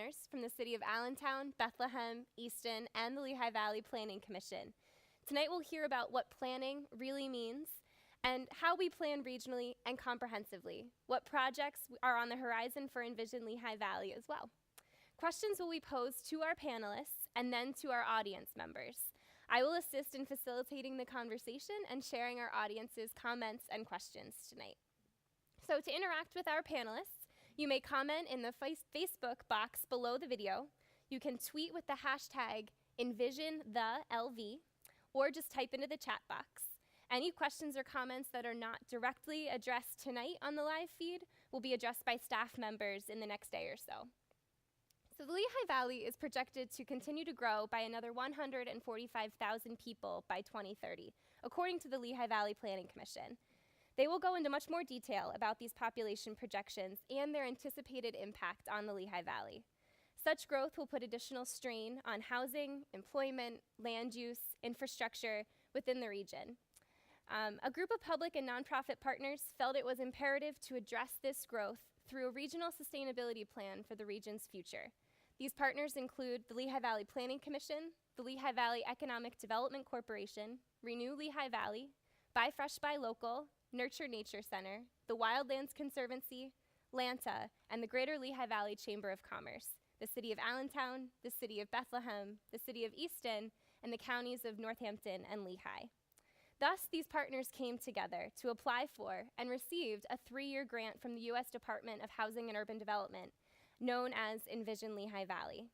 planners from the City of Allentown, Bethlehem, Easton, and the Lehigh Valley Planning Commission. Tonight we'll hear about what planning really means and how we plan regionally and comprehensively, what projects are on the horizon for Envision Lehigh Valley as well. Questions will be posed to our panelists and then to our audience members. I will assist in facilitating the conversation and sharing our audience's comments and questions tonight. So to interact with our panelists, you may comment in the Facebook box below the video. You can tweet with the hashtag EnvisionTheLV, or just type into the chat box. Any questions or comments that are not directly addressed tonight on the live feed will be addressed by staff members in the next day or so. So the Lehigh Valley is projected to continue to grow by another 145,000 people by 2030, according to the Lehigh Valley Planning Commission. They will go into much more detail about these population projections and their anticipated impact on the Lehigh Valley. Such growth will put additional strain on housing, employment, land use, infrastructure within the region. A group of public and nonprofit partners felt it was imperative to address this growth through a regional sustainability plan for the region's future. These partners include the Lehigh Valley Planning Commission, the Lehigh Valley Economic Development Corporation, Renew Lehigh Valley, Buy Fresh Buy Local, Nurture Nature Center, the Wildlands Conservancy, LANTA, and the Greater Lehigh Valley Chamber of Commerce, the City of Allentown, the City of Bethlehem, the City of Easton, and the counties of Northampton and Lehigh. Thus, these partners came together to apply for and received a 3-year grant from the U.S. Department of Housing and Urban Development, known as Envision Lehigh Valley.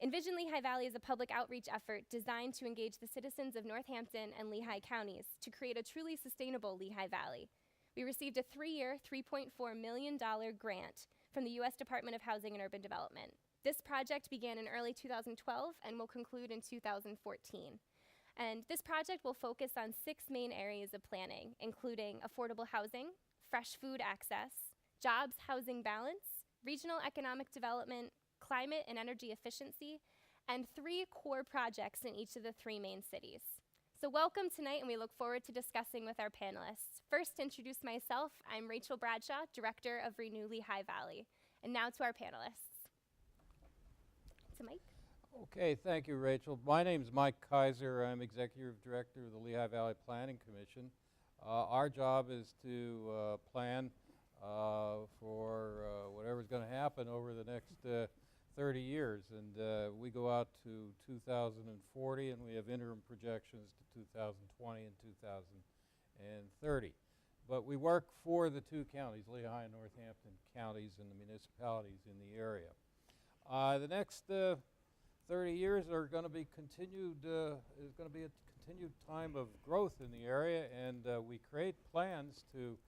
Envision Lehigh Valley is a public outreach effort designed to engage the citizens of Northampton and Lehigh counties to create a truly sustainable Lehigh Valley. We received a 3-year, $3.4 million grant from the U.S. Department of Housing and Urban Development. This project began in early 2012 and will conclude in 2014. And this project will focus on 6 main areas of planning, including affordable housing, fresh food access, jobs, housing balance, regional economic development, climate and energy efficiency, and 3 core projects in each of the 3 main cities. So welcome tonight, and we look forward to discussing with our panelists. First, to introduce myself, I'm Rachel Bradshaw, Director of Renew Lehigh Valley. And now to our panelists. To Mike. Okay, thank you, Rachel. My name is Mike Kaiser. I'm Executive Director of the Lehigh Valley Planning Commission. Our job is to plan for whatever's going to happen over the next 30 years. And we go out to 2040, and we have interim projections to 2020 and 2030. But we work for the 2 counties, Lehigh and Northampton counties, and the municipalities in the area. The next 30 years are going to be continued, is going to be a continued time of growth in the area, and we create plans to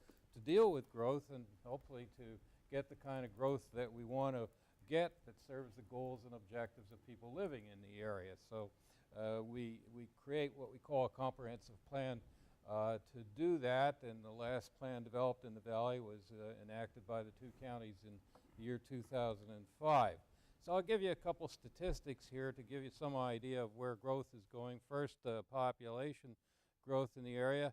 deal with growth and hopefully to get the kind of growth that we want to get that serves the goals and objectives of people living in the area. So we create what we call a comprehensive plan to do that, and the last plan developed in the valley was enacted by the 2 counties in the year 2005. So I'll give you a couple statistics here to give you some idea of where growth is going. First, population growth in the area.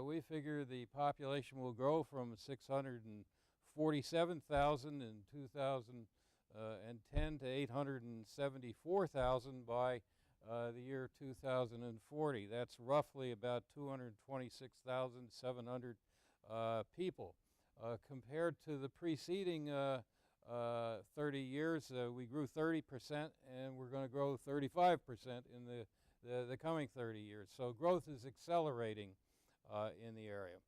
We figure the population will grow from 647,000 in 2010 to 874,000 by the year 2040. That's roughly about 226,700 people. Compared to the preceding 30 years, we grew 30%, and we're going to grow 35% in the coming 30 years. So growth is accelerating in the area.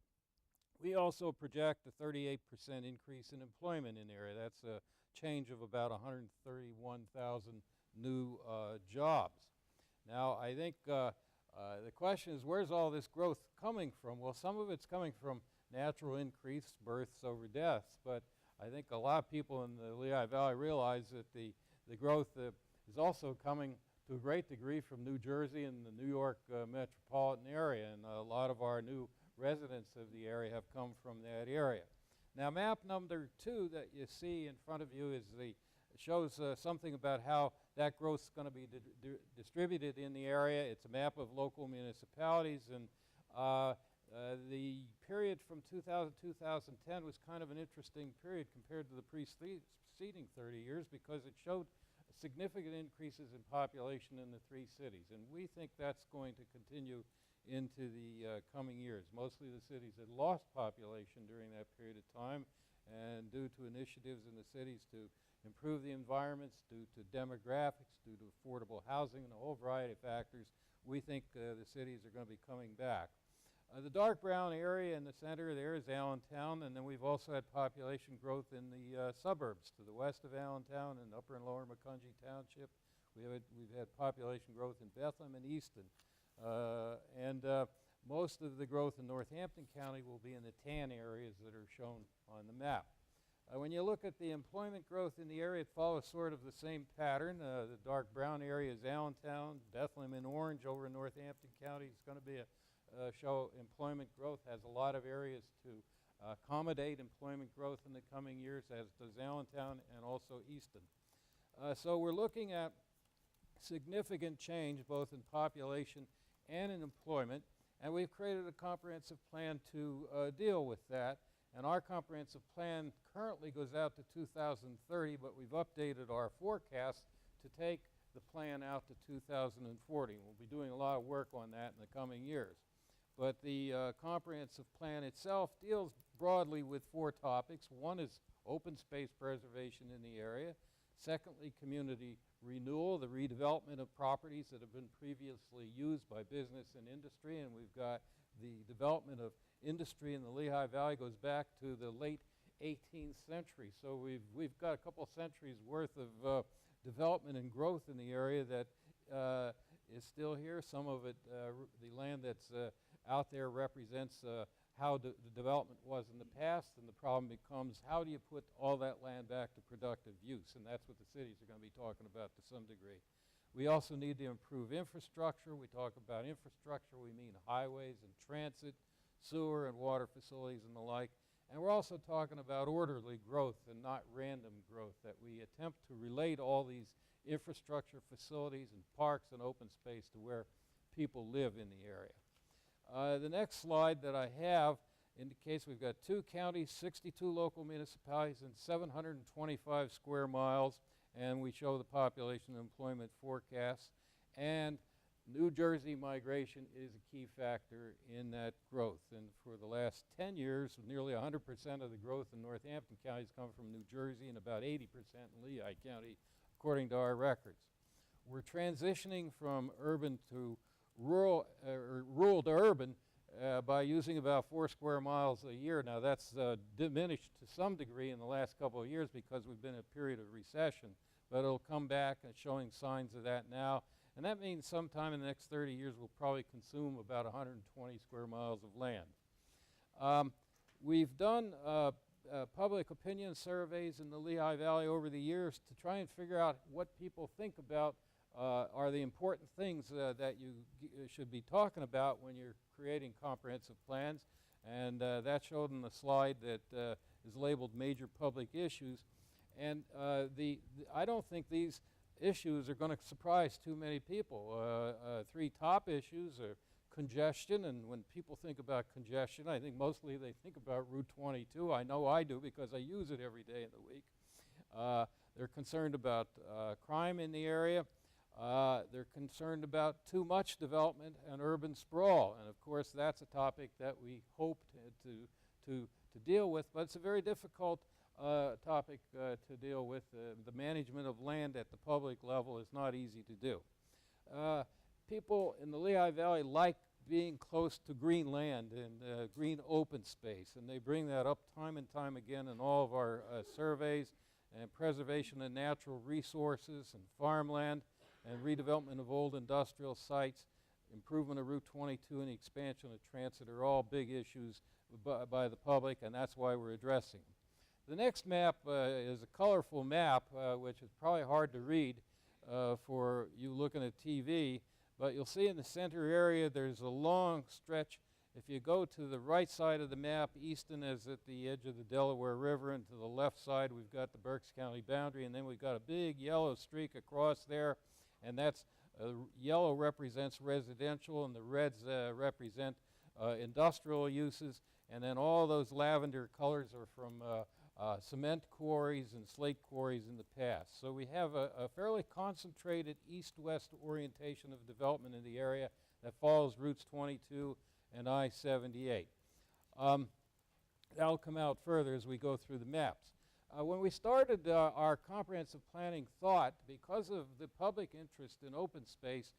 We also project a 38% increase in employment in the area. That's a change of about 131,000 new jobs. Now, I think the question is, where's all this growth coming from? Well, some of it's coming from natural increase, births over deaths, but I think a lot of people in the Lehigh Valley realize that the growth is also coming to a great degree from New Jersey and the New York metropolitan area, and a lot of our new residents of the area have come from that area. Now, map number 2 that you see in front of you shows something about how that growth is going to be distributed in the area. It's a map of local municipalities, and the period from 2000 to 2010 was kind of an interesting period compared to the preceding 30 years because it showed significant increases in population in the three cities. And we think that's going to continue into the coming years. Mostly the cities had lost population during that period of time, and due to initiatives in the cities to improve the environments, due to demographics, due to affordable housing, and a whole variety of factors, we think the cities are going to be coming back. The dark brown area in the center there is Allentown, and then we've also had population growth in the suburbs to the west of Allentown and upper and lower Macungie Township. We've had population growth in Bethlehem and Easton. Most of the growth in Northampton County will be in the tan areas that are shown on the map. When you look at the employment growth in the area, it follows sort of the same pattern. The dark brown area is Allentown. Bethlehem in orange over in Northampton County is going to be show employment growth, has a lot of areas to accommodate employment growth in the coming years, as does Allentown and also Easton. So we're looking at significant change both in population and in employment, and we've created a comprehensive plan to deal with that. And our comprehensive plan currently goes out to 2030, but we've updated our forecast to take the plan out to 2040. We'll be doing a lot of work on that in the coming years. But the comprehensive plan itself deals broadly with four topics. One is open space preservation in the area. Secondly, community renewal, the redevelopment of properties that have been previously used by business and industry. And we've got the development of industry in the Lehigh Valley goes back to the late 18th century. So we've got a couple centuries worth of development and growth in the area that is still here. Some of it, the land that's out there represents how the development was in the past, and the problem becomes how do you put all that land back to productive use, and that's what the cities are going to be talking about to some degree. We also need to improve infrastructure. We talk about infrastructure, we mean highways and transit, sewer and water facilities and the like, and we're also talking about orderly growth and not random growth, that we attempt to relate all these infrastructure facilities and parks and open space to where people live in the area. The next slide that I have indicates we've got 2 counties, 62 local municipalities, and 725 square miles, and we show the population and employment forecasts. And New Jersey migration is a key factor in that growth. And for the last 10 years, nearly 100% of the growth in Northampton County has come from New Jersey and about 80% in Lehigh County, according to our records. We're transitioning from urban to rural, rural to urban by using about 4 square miles a year. Now that's diminished to some degree in the last couple of years because we've been in a period of recession, but it'll come back and showing signs of that now. And that means sometime in the next 30 years we'll probably consume about 120 square miles of land. We've done public opinion surveys in the Lehigh Valley over the years to try and figure out what people think about are the important things that you should be talking about when you're creating comprehensive plans. And that showed in the slide that is labeled major public issues. And I don't think these issues are going to surprise too many people. 3 top issues are congestion, and when people think about congestion, I think mostly they think about Route 22. I know I do because I use it every day of the week. They're concerned about crime in the area. They're concerned about too much development and urban sprawl, and of course that's a topic that we hope to deal with, but it's a very difficult topic to deal with. The management of land at the public level is not easy to do. People in the Lehigh Valley like being close to green land and green open space, and they bring that up time and time again in all of our surveys, and preservation of natural resources and farmland, and redevelopment of old industrial sites, improvement of Route 22 and the expansion of transit are all big issues by the public, and that's why we're addressing them. The next map is a colorful map, which is probably hard to read for you looking at TV, but you'll see in the center area there's a long stretch. If you go to the right side of the map, Easton is at the edge of the Delaware River, and to the left side we've got the Berks County boundary, and then we've got a big yellow streak across there, and that's yellow represents residential, and the reds represent industrial uses, and then all those lavender colors are from cement quarries and slate quarries in the past. So we have a fairly concentrated east-west orientation of development in the area that follows routes 22 and I-78. That'll come out further as we go through the maps. When we started our comprehensive planning thought, because of the public interest in open space,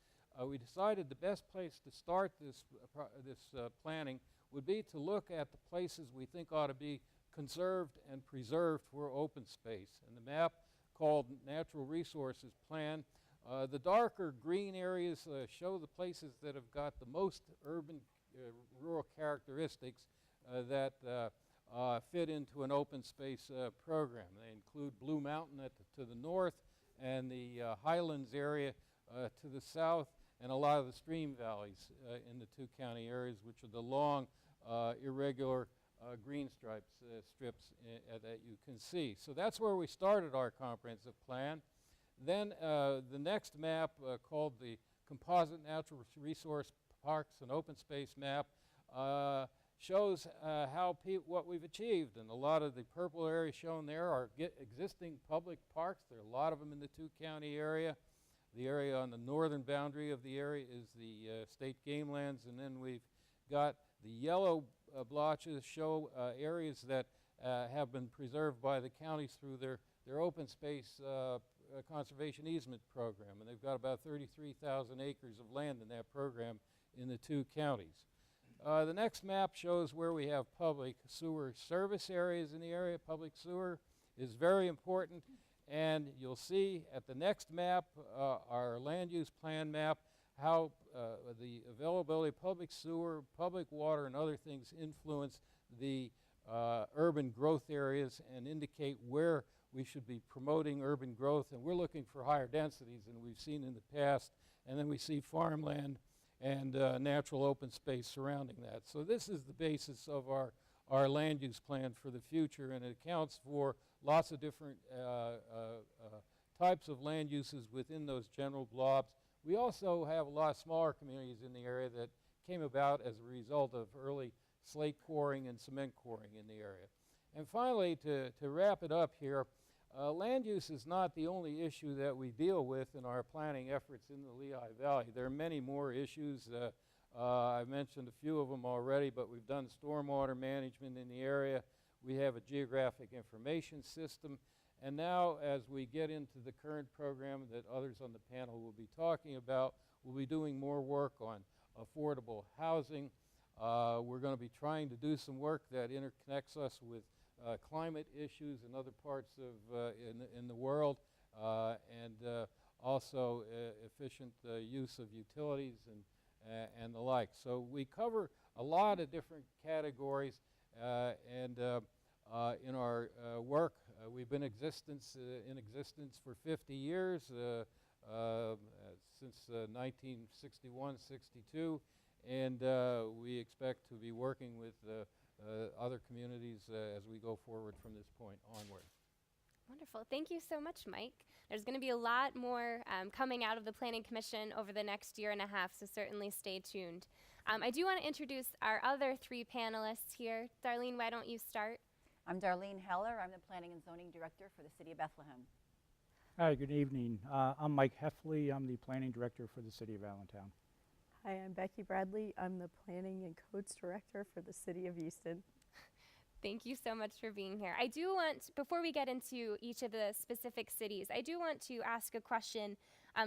we decided the best place to start this planning would be to look at the places we think ought to be conserved and preserved for open space. And the map called Natural Resources Plan, the darker green areas show the places that have got the most urban rural characteristics that fit into an open space program. They include Blue Mountain to the north and the Highlands area to the south, and a lot of the stream valleys in the two county areas, which are the long, irregular green strips that you can see. So that's where we started our comprehensive plan. Then the next map, called the Composite Natural Resource Parks and Open Space Map, shows what we've achieved. And a lot of the purple areas shown there are existing public parks. There are a lot of them in the two-county area. The area on the northern boundary of the area is the state game lands, and then we've got the yellow blotches show areas that have been preserved by the counties through their open space conservation easement program, and they've got about 33,000 acres of land in that program in the two counties. The next map shows where we have public sewer service areas in the area. Public sewer is very important, and you'll see at the next map, our land use plan map, how the availability of public sewer, public water, and other things influence the urban growth areas and indicate where we should be promoting urban growth. And we're looking for higher densities than we've seen in the past. And then we see farmland and natural open space surrounding that. So this is the basis of our land use plan for the future, and it accounts for lots of different types of land uses within those general blobs. We also have a lot of smaller communities in the area that came about as a result of early slate quarrying and cement quarrying in the area. And finally, to wrap it up here, land use is not the only issue that we deal with in our planning efforts in the Lehigh Valley. There are many more issues. I've mentioned a few of them already, but we've done stormwater management in the area. We have a geographic information system. And now, as we get into the current program that others on the panel will be talking about, we'll be doing more work on affordable housing. We're going to be trying to do some work that interconnects us with climate issues in other parts of in the world, and also efficient use of utilities and the like. So we cover a lot of different categories, and in our work, we've been in existence for 50 years, since 1961-62, and we expect to be working with other communities as we go forward from this point onward. Wonderful. Thank you so much, Mike. There's going to be a lot more coming out of the Planning Commission over the next year and a half, so certainly stay tuned. I do want to introduce our other three panelists here. Darlene, why don't you start? I'm Darlene Heller. I'm the Planning and Zoning Director for the City of Bethlehem. Hi, good evening. I'm Mike Heffley. I'm the Planning Director for the City of Allentown. Hi, I'm Becky Bradley. I'm the Planning and Codes Director for the City of Easton. Thank you so much for being here. I do want, before we get into each of the specific cities, I do want to ask a question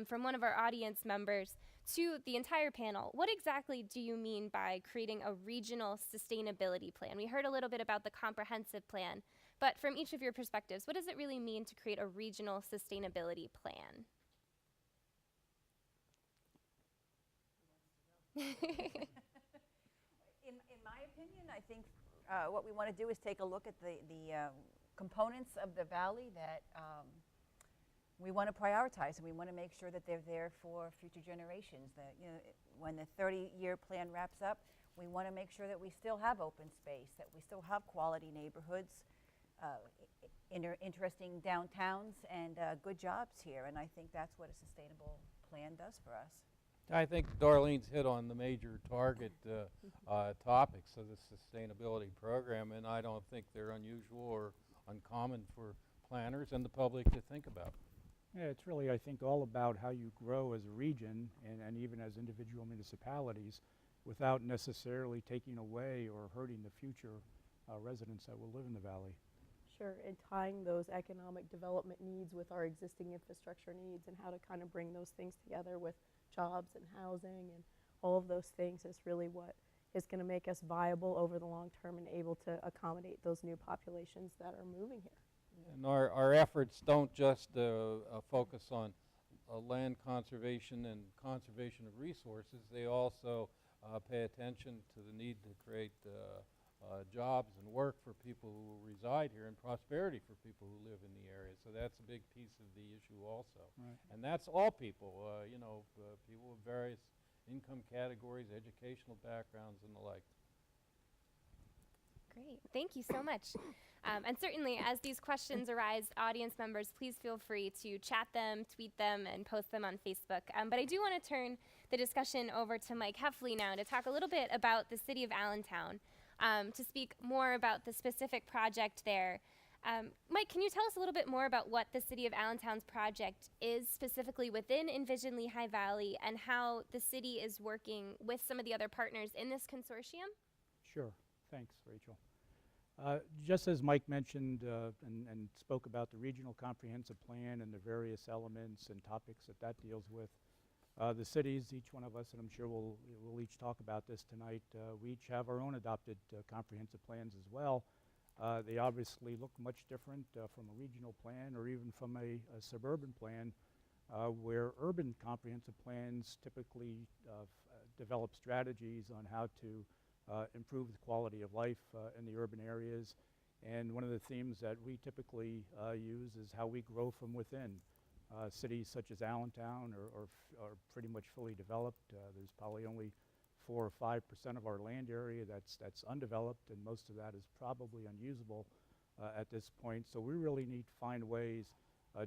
from one of our audience members to the entire panel. What exactly do you mean by creating a regional sustainability plan? We heard a little bit about the comprehensive plan, but from each of your perspectives, what does it really mean to create a regional sustainability plan? In my opinion, I think what we want to do is take a look at the components of the valley that we want to prioritize, and we want to make sure that they're there for future generations. That, you know, when the 30-year plan wraps up, we want to make sure that we still have open space, that we still have quality neighborhoods, interesting downtowns, and good jobs here. And I think that's what a sustainable plan does for us. I think Darlene's hit on the major target topics of the sustainability program, and I don't think they're unusual or uncommon for planners and the public to think about. Yeah, it's really, I think, all about how you grow as a region and even as individual municipalities without necessarily taking away or hurting the future residents that will live in the valley. Sure, and tying those economic development needs with our existing infrastructure needs and how to kind of bring those things together with jobs and housing and all of those things is really what is going to make us viable over the long term and able to accommodate those new populations that are moving here. And our efforts don't just focus on land conservation and conservation of resources. They also pay attention to the need to create jobs and work for people who reside here and prosperity for people who live in the area. So that's a big piece of the issue also. Right. And that's all people, people of various income categories, educational backgrounds, and the like. Great, thank you so much. And certainly, as these questions arise, audience members, please feel free to chat them, tweet them, and post them on Facebook. But I do want to turn the discussion over to Mike Heffley now to talk a little bit about the City of Allentown, to speak more about the specific project there. Mike, can you tell us a little bit more about what the City of Allentown's project is specifically within Envision Lehigh Valley and how the city is working with some of the other partners in this consortium? Sure. Thanks, Rachel. Just as Mike mentioned and spoke about the regional comprehensive plan and the various elements and topics that deals with, the cities, each one of us, and I'm sure we'll each talk about this tonight, we each have our own adopted comprehensive plans as well. They obviously look much different from a regional plan or even from a suburban plan, where urban comprehensive plans typically develop strategies on how to improve the quality of life in the urban areas. And one of the themes that we typically use is how we grow from within. Cities such as Allentown are pretty much fully developed. There's probably only 4 or 5% of our land area that's undeveloped, and most of that is probably unusable at this point. So we really need to find ways to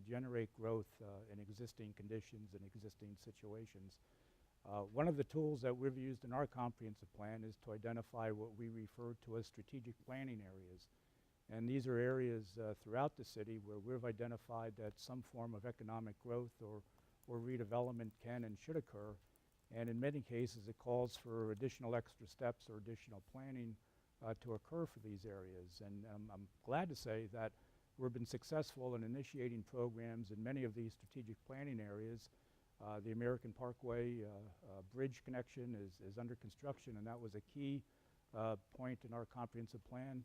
generate growth in existing conditions and existing situations. One of the tools that we've used in our comprehensive plan is to identify what we refer to as strategic planning areas. And these are areas throughout the city where we've identified that some form of economic growth or redevelopment can and should occur. And in many cases, it calls for additional extra steps or additional planning to occur for these areas. And I'm glad to say that we've been successful in initiating programs in many of these strategic planning areas. The American Parkway bridge connection is under construction, and that was a key point in our comprehensive plan.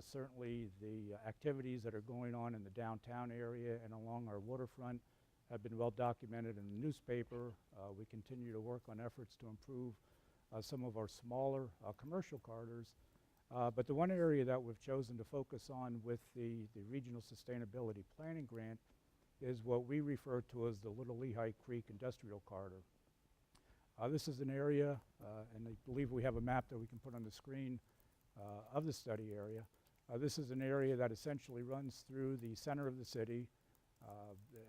Certainly the activities that are going on in the downtown area and along our waterfront have been well documented in the newspaper. We continue to work on efforts to improve some of our smaller commercial corridors. But the one area that we've chosen to focus on with the Regional Sustainability Planning Grant is what we refer to as the Little Lehigh Creek Industrial Corridor. This is an area, and I believe we have a map that we can put on the screen of the study area. This is an area that essentially runs through the center of the city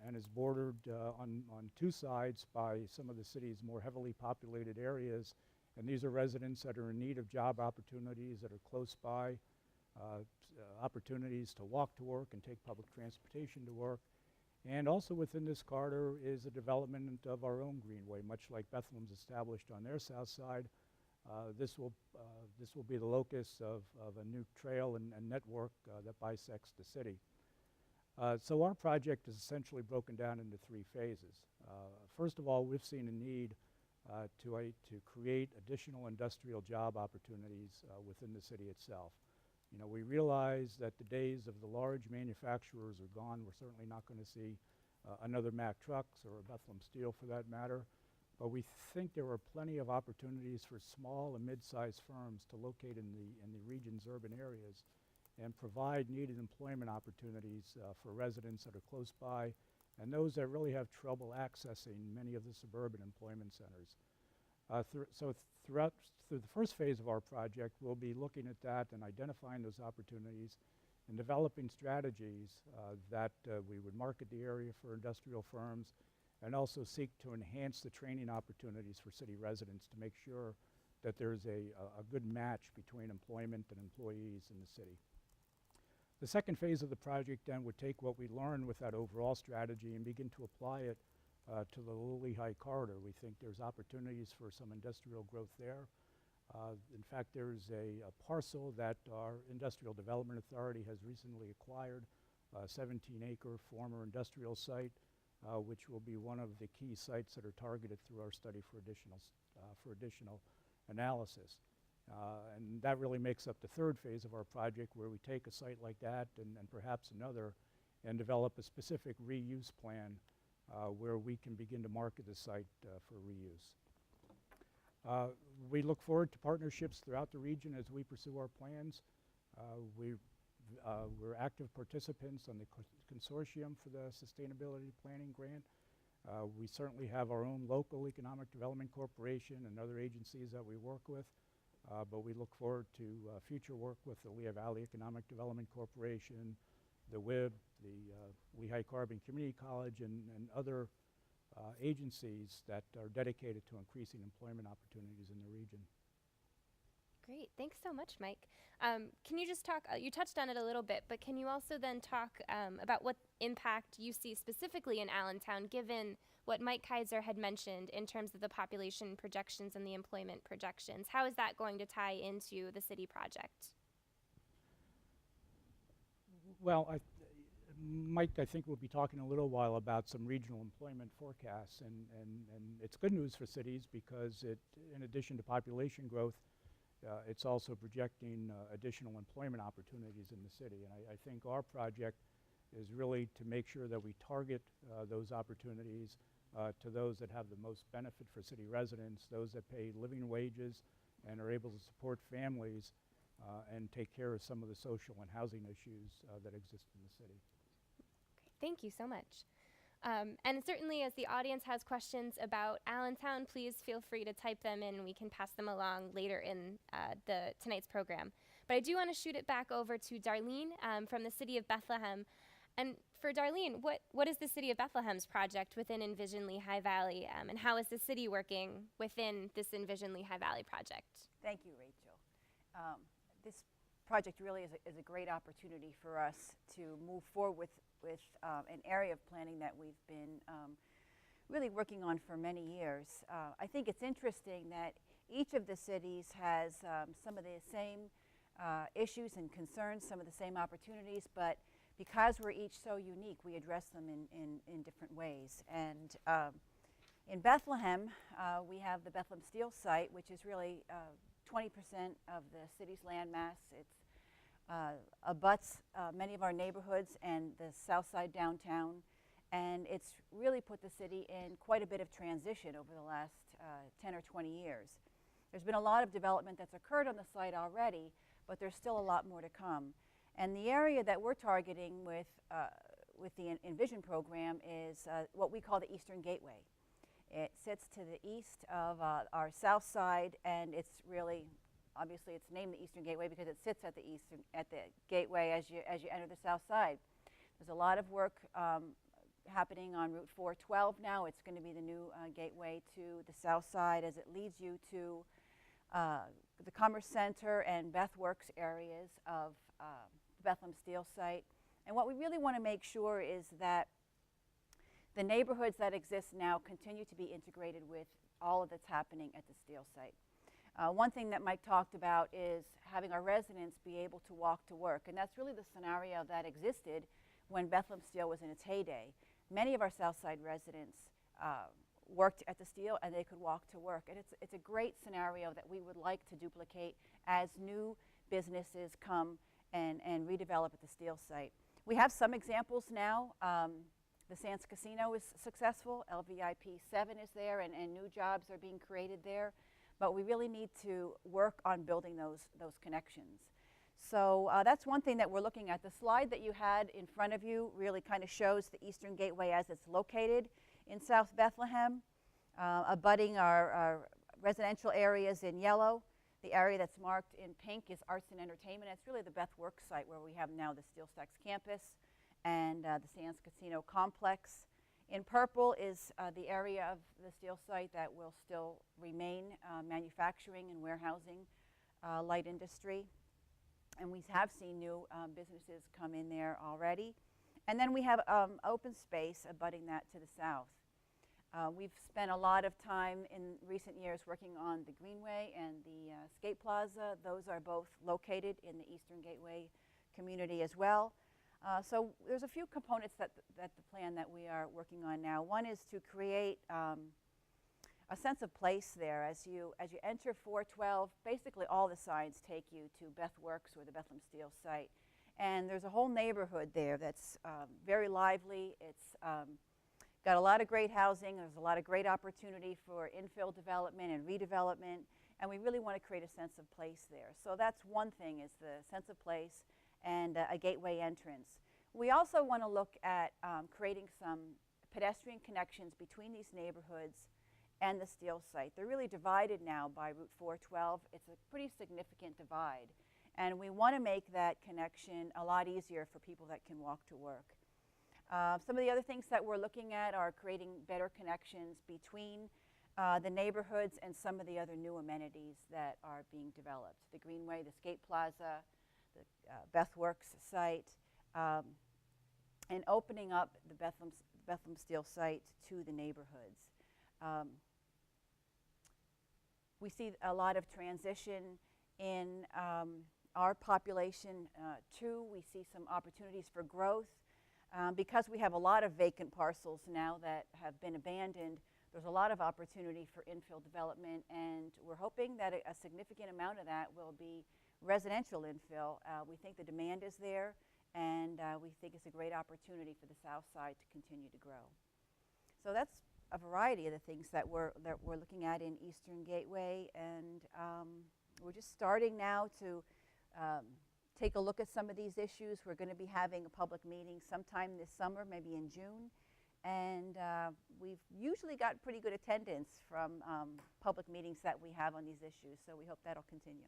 and is bordered on 2 sides by some of the city's more heavily populated areas. And these are residents that are in need of job opportunities that are close by, opportunities to walk to work and take public transportation to work. And also within this corridor is a development of our own greenway, much like Bethlehem's established on their south side. This will be the locus of a new trail and network that bisects the city. So our project is essentially broken down into 3 phases. First of all, we've seen a need to create additional industrial job opportunities within the city itself. You know, we realize that the days of the large manufacturers are gone. We're certainly not going to see another Mack Trucks or a Bethlehem Steel for that matter. But we think there are plenty of opportunities for small and mid-sized firms to locate in the region's urban areas and provide needed employment opportunities for residents that are close by and those that really have trouble accessing many of the suburban employment centers. Through the first phase of our project, we'll be looking at that and identifying those opportunities and developing strategies that we would market the area for industrial firms and also seek to enhance the training opportunities for city residents to make sure that there's a good match between employment and employees in the city. The second phase of the project then would take what we learned with that overall strategy and begin to apply it to the Lehigh corridor. We think there's opportunities for some industrial growth there. In fact, there's a parcel that our Industrial Development Authority has recently acquired, a 17-acre former industrial site, which will be one of the key sites that are targeted through our study for additional analysis. And that really makes up the third phase of our project, where we take a site like that and perhaps another and develop a specific reuse plan where we can begin to market the site for reuse. We look forward to partnerships throughout the region as we pursue our plans. We're active participants on the consortium for the Sustainability Planning Grant. We certainly have our own local economic development corporation and other agencies that we work with, but we look forward to future work with the Lehigh Valley Economic Development Corporation, the WIB, the Lehigh Carbon Community College, and other agencies that are dedicated to increasing employment opportunities in the region. Great, thanks so much, Mike. Can you just talk, you touched on it a little bit, but can you also then talk about what impact you see specifically in Allentown, given what Mike Kaiser had mentioned in terms of the population projections and the employment projections? How is that going to tie into the city project? Well, Mike, I think, will be talking a little while about some regional employment forecasts, and it's good news for cities because it, in addition to population growth, it's also projecting additional employment opportunities in the city. And I think our project is really to make sure that we target those opportunities to those that have the most benefit for city residents, those that pay living wages and are able to support families and take care of some of the social and housing issues that exist in the city. Thank you so much. And certainly, as the audience has questions about Allentown, please feel free to type them in and we can pass them along later in tonight's program. But I do want to shoot it back over to Darlene from the City of Bethlehem. And for Darlene, what is the City of Bethlehem's project within Envision Lehigh Valley, and how is the city working within this Envision Lehigh Valley project? Thank you, Rachel. This project really is a great opportunity for us to move forward with an area of planning that we've been really working on for many years. I think it's interesting that each of the cities has some of the same issues and concerns, some of the same opportunities, but because we're each so unique, we address them in different ways. And in Bethlehem, we have the Bethlehem Steel site, which is really 20% of the city's land mass. It's abuts many of our neighborhoods and the south side downtown, and it's really put the city in quite a bit of transition over the last 10 or 20 years. There's been a lot of development that's occurred on the site already, but there's still a lot more to come. And the area that we're targeting with the Envision program is what we call the Eastern Gateway. It sits to the east of our south side, and it's really, obviously it's named the Eastern Gateway because it sits at the gateway as you enter the south side. There's a lot of work happening on Route 412 now. It's going to be the new gateway to the south side as it leads you to the Commerce Center and Beth Works areas of the Bethlehem Steel site. And what we really want to make sure is that the neighborhoods that exist now continue to be integrated with all of that's happening at the steel site. One thing that Mike talked about is having our residents be able to walk to work, and that's really the scenario that existed when Bethlehem Steel was in its heyday. Many of our South Side residents worked at the steel and they could walk to work, and it's a great scenario that we would like to duplicate as new businesses come and redevelop at the steel site. We have some examples now. The Sands Casino is successful, LVIP 7 is there, and new jobs are being created there. But we really need to work on building those connections. So that's one thing that we're looking at. The slide that you had in front of you really kind of shows the Eastern Gateway as it's located in South Bethlehem, abutting our residential areas in yellow. The area that's marked in pink is arts and entertainment. It's really the Beth Works site where we have now the Steel Stacks campus and the Sands Casino complex. In purple is the area of the steel site that will still remain manufacturing and warehousing, light industry. and we have seen new businesses come in there already. And then we have open space abutting that to the south. We've spent a lot of time in recent years working on the Greenway and the Skate Plaza. Those are both located in the Eastern Gateway community as well. So there's a few components that the plan that we are working on now. One is to create a sense of place there. As you enter 412, basically all the signs take you to Beth Works or the Bethlehem Steel site. And there's a whole neighborhood there that's very lively. It's got a lot of great housing. There's a lot of great opportunity for infill development and redevelopment. And we really want to create a sense of place there. So that's one thing, is the sense of place and a gateway entrance. We also want to look at creating some pedestrian connections between these neighborhoods and the steel site. They're really divided now by Route 412. It's a pretty significant divide. And we want to make that connection a lot easier for people that can walk to work. Some of the other things that we're looking at are creating better connections between the neighborhoods and some of the other new amenities that are being developed. The Greenway, the Skate Plaza, the Beth Works site, and opening up the Bethlehem Steel site to the neighborhoods. We see a lot of transition in our population too. We see some opportunities for growth. Because we have a lot of vacant parcels now that have been abandoned, there's a lot of opportunity for infill development, and we're hoping that a significant amount of that will be residential infill. We think the demand is there, and we think it's a great opportunity for the south side to continue to grow. So that's a variety of the things that we're looking at in Eastern Gateway, and we're just starting now to take a look at some of these issues. We're going to be having a public meeting sometime this summer, maybe in June, and we've usually got pretty good attendance from public meetings that we have on these issues, so we hope that'll continue.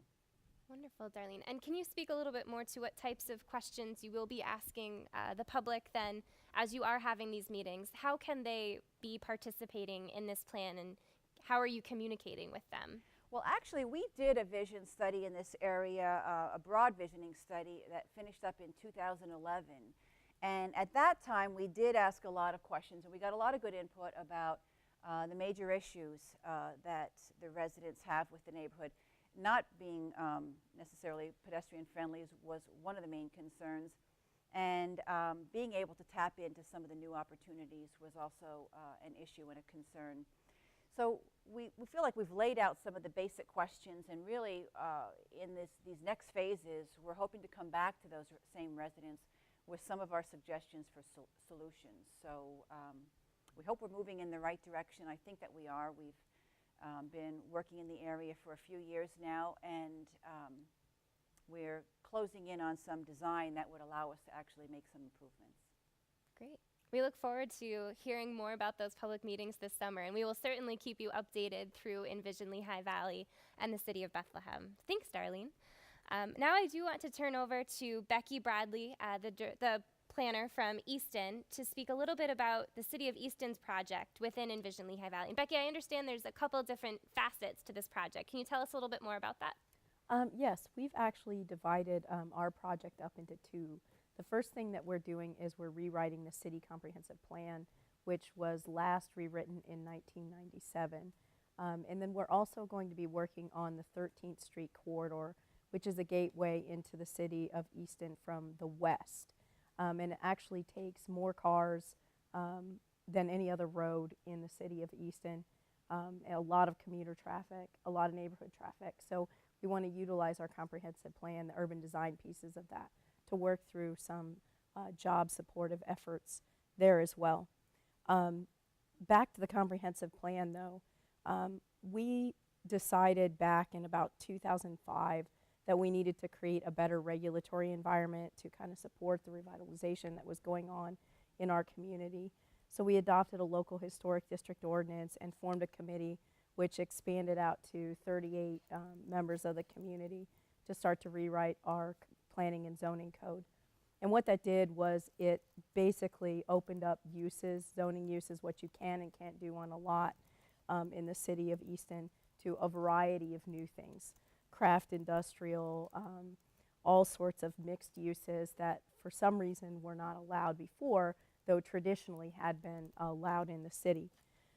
Wonderful, Darlene. And can you speak a little bit more to what types of questions you will be asking the public then as you are having these meetings? How can they be participating in this plan, and how are you communicating with them? Well, actually, we did a vision study in this area, a broad visioning study that finished up in 2011. And at that time, we did ask a lot of questions, and we got a lot of good input about the major issues that the residents have with the neighborhood. Not being necessarily pedestrian friendly was one of the main concerns, and being able to tap into some of the new opportunities was also an issue and a concern. So we feel like we've laid out some of the basic questions, and really in these next phases, we're hoping to come back to those same residents with some of our suggestions for solutions. So we hope we're moving in the right direction. I think that we are. We've been working in the area for a few years now, and we're closing in on some design that would allow us to actually make some improvements. Great. We look forward to hearing more about those public meetings this summer, and we will certainly keep you updated through Envision Lehigh Valley and the City of Bethlehem. Thanks, Darlene. Now I do want to turn over to Becky Bradley, the planner from Easton, to speak a little bit about the City of Easton's project within Envision Lehigh Valley. And Becky, I understand there's a couple different facets to this project. Can you tell us a little bit more about that? Yes, we've actually divided our project up into two. The first thing that we're doing is we're rewriting the city comprehensive plan, which was last rewritten in 1997. And then we're also going to be working on the 13th Street corridor, which is a gateway into the city of Easton from the west. And it actually takes more cars than any other road in the city of Easton. A lot of commuter traffic, a lot of neighborhood traffic. So we want to utilize our comprehensive plan, the urban design pieces of that, to work through some job supportive efforts there as well. Back to the comprehensive plan though, we decided back in about 2005 that we needed to create a better regulatory environment to kind of support the revitalization that was going on in our community. So we adopted a local historic district ordinance and formed a committee which expanded out to 38 members of the community to start to rewrite our planning and zoning code. And what that did was it basically opened up uses, zoning uses, what you can and can't do on a lot in the city of Easton, to a variety of new things. Craft industrial, all sorts of mixed uses that for some reason were not allowed before, though traditionally had been allowed in the city.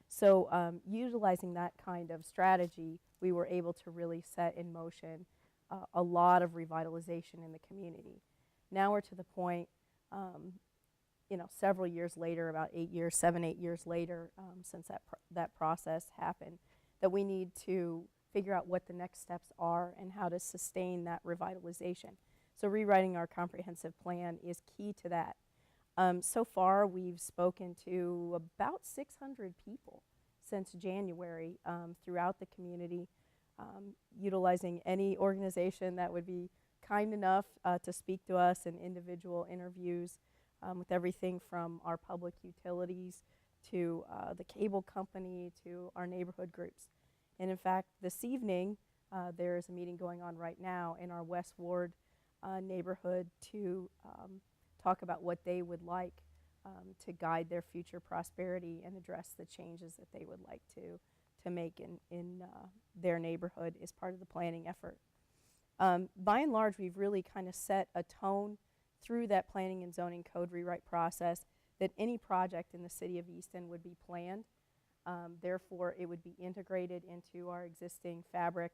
So utilizing that kind of strategy, we were able to really set in motion a lot of revitalization in the community. Now we're to the point, several years later, about 8 years, 7, 8 years later, since that process happened, that we need to figure out what the next steps are and how to sustain that revitalization. So rewriting our comprehensive plan is key to that. So far, we've spoken to about 600 people since January throughout the community, utilizing any organization that would be kind enough to speak to us in individual interviews with everything from our public utilities to the cable company to our neighborhood groups. And in fact, this evening, there is a meeting going on right now in our West Ward neighborhood to talk about what they would like to guide their future prosperity and address the changes that they would like to make in their neighborhood as part of the planning effort. By and large, we've really kind of set a tone through that planning and zoning code rewrite process that any project in the city of Easton would be planned. Therefore, it would be integrated into our existing fabric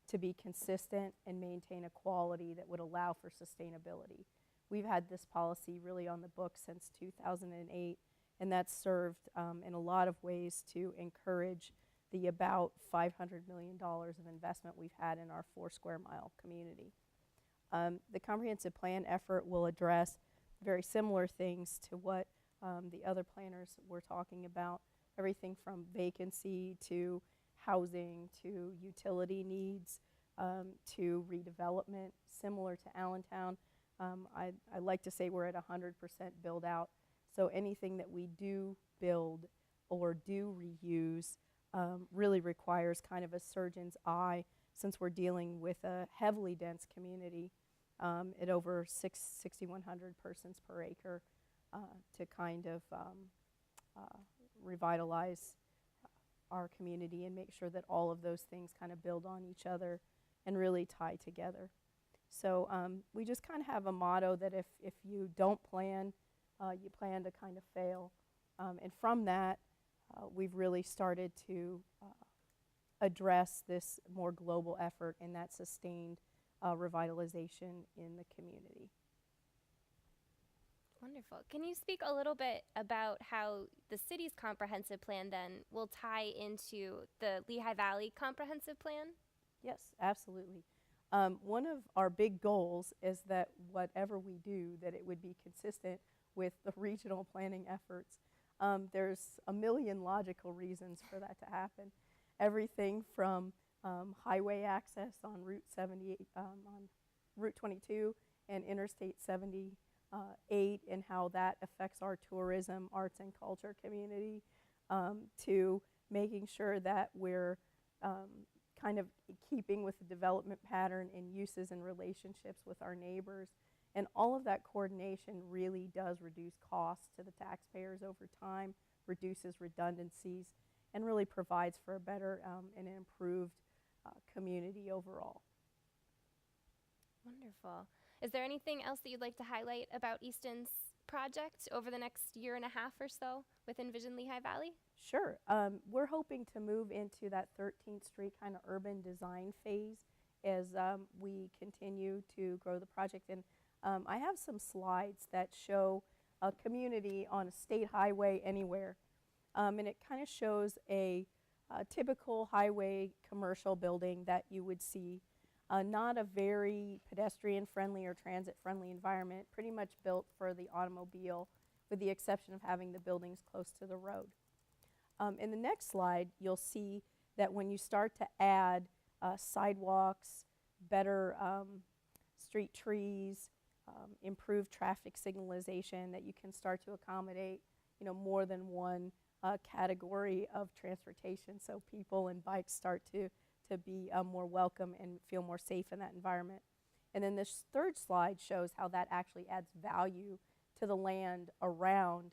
to be consistent and maintain a quality that would allow for sustainability. We've had this policy really on the books since 2008, and that's served in a lot of ways to encourage the about $500 million of investment we've had in our 4 square mile community. The comprehensive plan effort will address very similar things to what the other planners were talking about, everything from vacancy to housing to utility needs to redevelopment, similar to Allentown. I like to say we're at 100% build out, so anything that we do build or do reuse really requires kind of a surgeon's eye, since we're dealing with a heavily dense community at over 6,100 persons per acre to kind of revitalize our community and make sure that all of those things kind of build on each other and really tie together. So we just kind of have a motto that if you don't plan, you plan to kind of fail. And from that, we've really started to address this more global effort and that sustained revitalization in the community. Wonderful. Can you speak a little bit about how the city's comprehensive plan then will tie into the Lehigh Valley comprehensive plan? Yes, absolutely. One of our big goals is that whatever we do, that it would be consistent with the regional planning efforts. There's a million logical reasons for that to happen. Everything from highway access on Route 78, on Route 22 and Interstate 78 and how that affects our tourism, arts and culture community, to making sure that we're kind of keeping with the development pattern and uses and relationships with our neighbors. And all of that coordination really does reduce costs to the taxpayers over time, reduces redundancies, and really provides for a better and improved community overall. Wonderful. Is there anything else that you'd like to highlight about Easton's project over the next year and a half or so with Envision Lehigh Valley? Sure. We're hoping to move into that 13th Street kind of urban design phase as we continue to grow the project. And I have some slides that show a community on a state highway anywhere. And it kind of shows a typical highway commercial building that you would see. Not a very pedestrian-friendly or transit-friendly environment, pretty much built for the automobile, with the exception of having the buildings close to the road. In the next slide, you'll see that when you start to add sidewalks, better street trees, improved traffic signalization, that you can start to accommodate, more than one category of transportation, so people and bikes start to be more welcome and feel more safe in that environment. And then this third slide shows how that actually adds value to the land around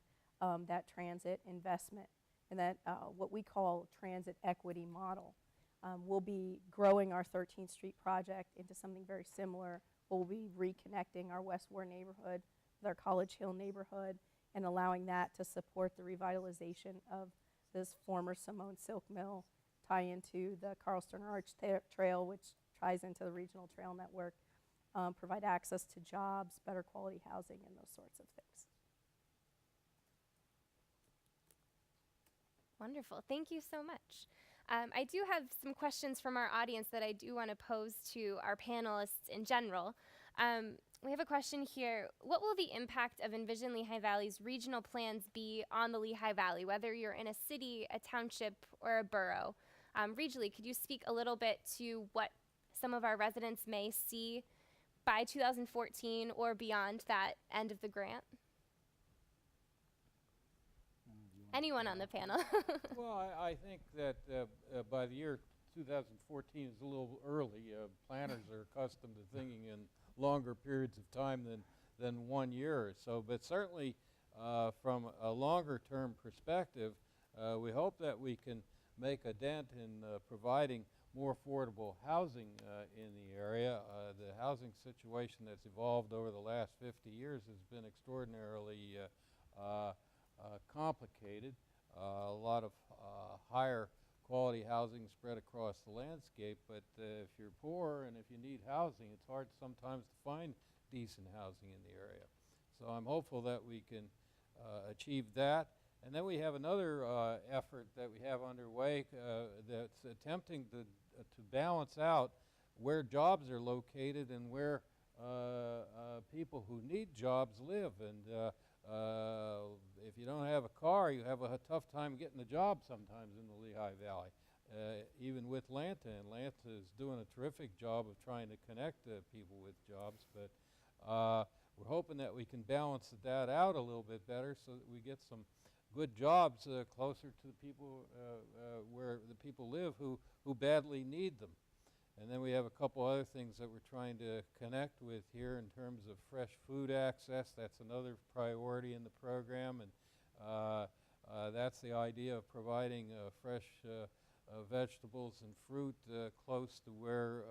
that transit investment, and that what we call transit equity model. We'll be growing our 13th Street project into something very similar we'll be reconnecting our West War neighborhood with our College Hill neighborhood and allowing that to support the revitalization of this former Simone Silk Mill, tie into the Carlston Arch Trail, which ties into the regional trail network, provide access to jobs, better quality housing, and those sorts of things. Wonderful. Thank you so much. I do have some questions from our audience that I do want to pose to our panelists in general. We have a question here. What will the impact of Envision Lehigh Valley's regional plans be on the Lehigh Valley, whether you're in a city, a township, or a borough? Regionally, could you speak a little bit to what some of our residents may see by 2014 or beyond that end of the grant? Anyone on the panel? Well, I think that by the year 2014 is a little early. Planners are accustomed to thinking in longer periods of time than 1 year or so. But certainly from a longer term perspective, we hope that we can make a dent in providing more affordable housing in the area. The housing situation that's evolved over the last 50 years has been extraordinarily complicated. A lot of higher quality housing spread across the landscape, but if you're poor and if you need housing, it's hard sometimes to find decent housing in the area. So I'm hopeful that we can achieve that. And then we have another effort that we have underway that's attempting to balance out where jobs are located and where people who need jobs live. And if you don't have a car, you have a tough time getting a job sometimes in the Lehigh Valley, even with Lanta. And Lanta is doing a terrific job of trying to connect people with jobs, but we're hoping that we can balance that out a little bit better so that we get some good jobs closer to the people where the people live who badly need them. And then we have a couple other things that we're trying to connect with here in terms of fresh food access. That's another priority in the program, and that's the idea of providing fresh vegetables and fruit close to where